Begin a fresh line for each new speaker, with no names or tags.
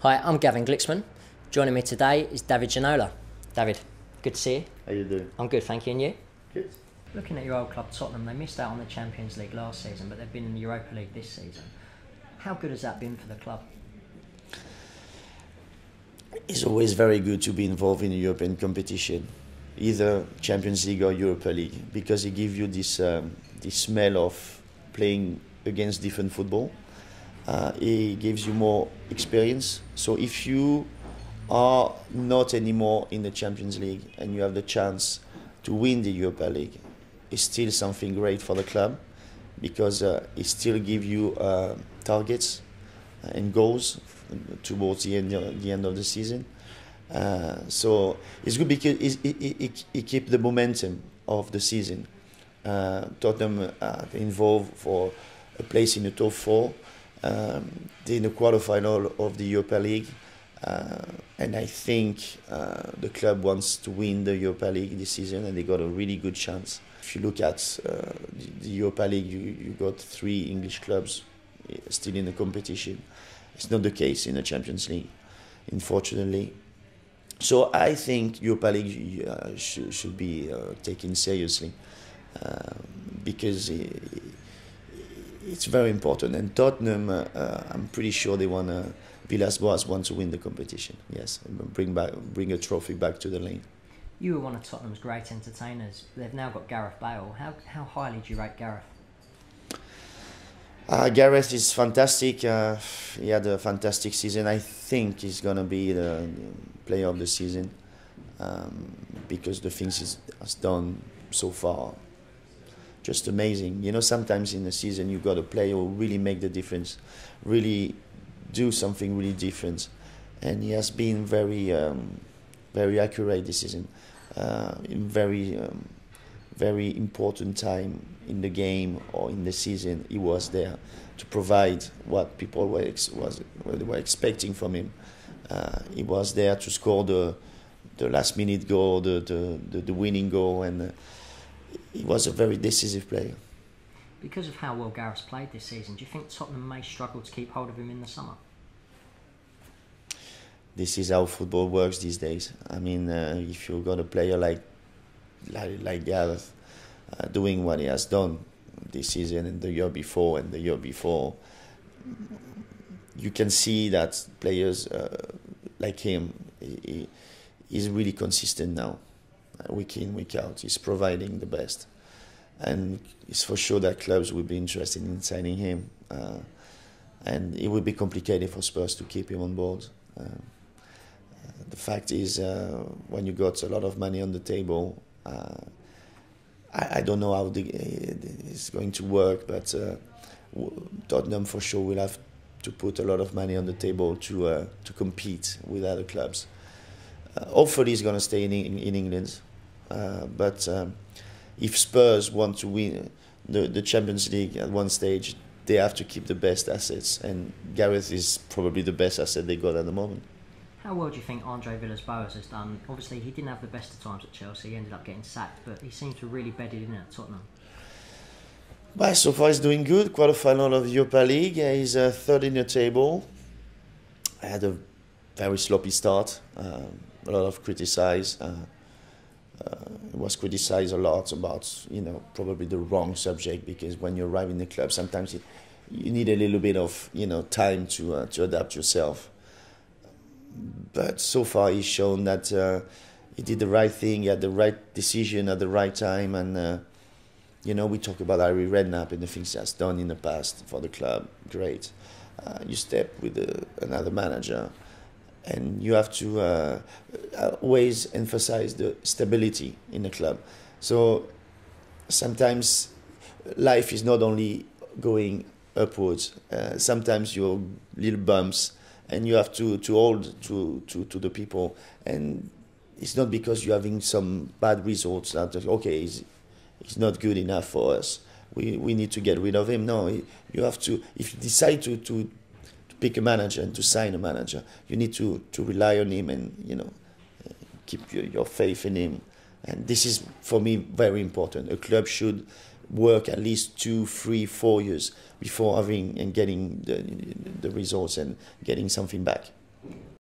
Hi, I'm Gavin Glicksman. Joining me today is David Ginola. David, good to see you.
How you doing?
I'm good, thank you, and you?
Good.
Looking at your old club Tottenham, they missed out on the Champions League last season, but they've been in the Europa League this season. How good has that been for the club?
It's always very good to be involved in a European competition, either Champions League or Europa League, because it gives you this smell of playing against different football. It gives you more experience. So if you are not anymore in the Champions League and you have the chance to win the Europa League, it's still something great for the club, because it still gives you targets and goals towards the end of the season. So it's good because it keeps the momentum of the season. Tottenham involved for a place in the top four. They're in the quarterfinal of the Europa League, and I think the club wants to win the Europa League this season, and they got a really good chance. If you look at the Europa League, you got 3 English clubs still in the competition. It's not the case in the Champions League, unfortunately. So I think Europa League should be taken seriously, because it's very important. And Tottenham, I'm pretty sure they want Villas-Boas want to win the competition. Yes, and bring a trophy back to the lane.
You were one of Tottenham's great entertainers. They've now got Gareth Bale. How highly do you rate Gareth?
Gareth is fantastic. He had a fantastic season. I think he's going to be the player of the season, because the things he has done so far, just amazing. You know, sometimes in the season you got a player who really make the difference, really do something really different, and he has been very accurate this season, in very important time in the game or in the season. He was there to provide what people were expecting from him. He was there to score the last minute goal, the winning goal, and he was a very decisive player.
Because of how well Gareth's played this season, do you think Tottenham may struggle to keep hold of him in the summer?
This is how football works these days. I mean, if you've got a player like Gareth doing what he has done this season and the year before, you can see that players like him, he's really consistent now, week in, week out. He's providing the best, and it's for sure that clubs will be interested in signing him, and it will be complicated for Spurs to keep him on board. The fact is, when you got a lot of money on the table, I don't know how it's going to work, but Tottenham for sure will have to put a lot of money on the table to compete with other clubs. Hopefully he's going to stay in England, but if Spurs want to win the Champions League at one stage, they have to keep the best assets, and Gareth is probably the best asset they got at the moment.
How well do you think Andre Villas-Boas has done? Obviously, he didn't have the best of times at Chelsea. He ended up getting sacked, but he seemed to really bedded in at Tottenham.
Well, so far he's doing good. Quarterfinal of the Europa League. He's third in the table. I had a very sloppy start. A lot of criticism. It was criticised a lot about, probably the wrong subject, because when you arrive in the club, sometimes you need a little bit of, time to adapt yourself. But so far he's shown that he did the right thing, he had the right decision at the right time, and we talk about Harry Redknapp and the things he has done in the past for the club. Great. You step with another manager, and you have to always emphasize the stability in the club. So sometimes life is not only going upwards. Sometimes you're little bumps, and you have to hold to the people. And it's not because you're having some bad results that, okay, he's not good enough for us, we need to get rid of him. No, you have to, if you decide to pick a manager and to sign a manager, you need to rely on him and, keep your faith in him. And this is, for me, very important. A club should work at least 2, 3, 4 years before having and getting the results and getting something back.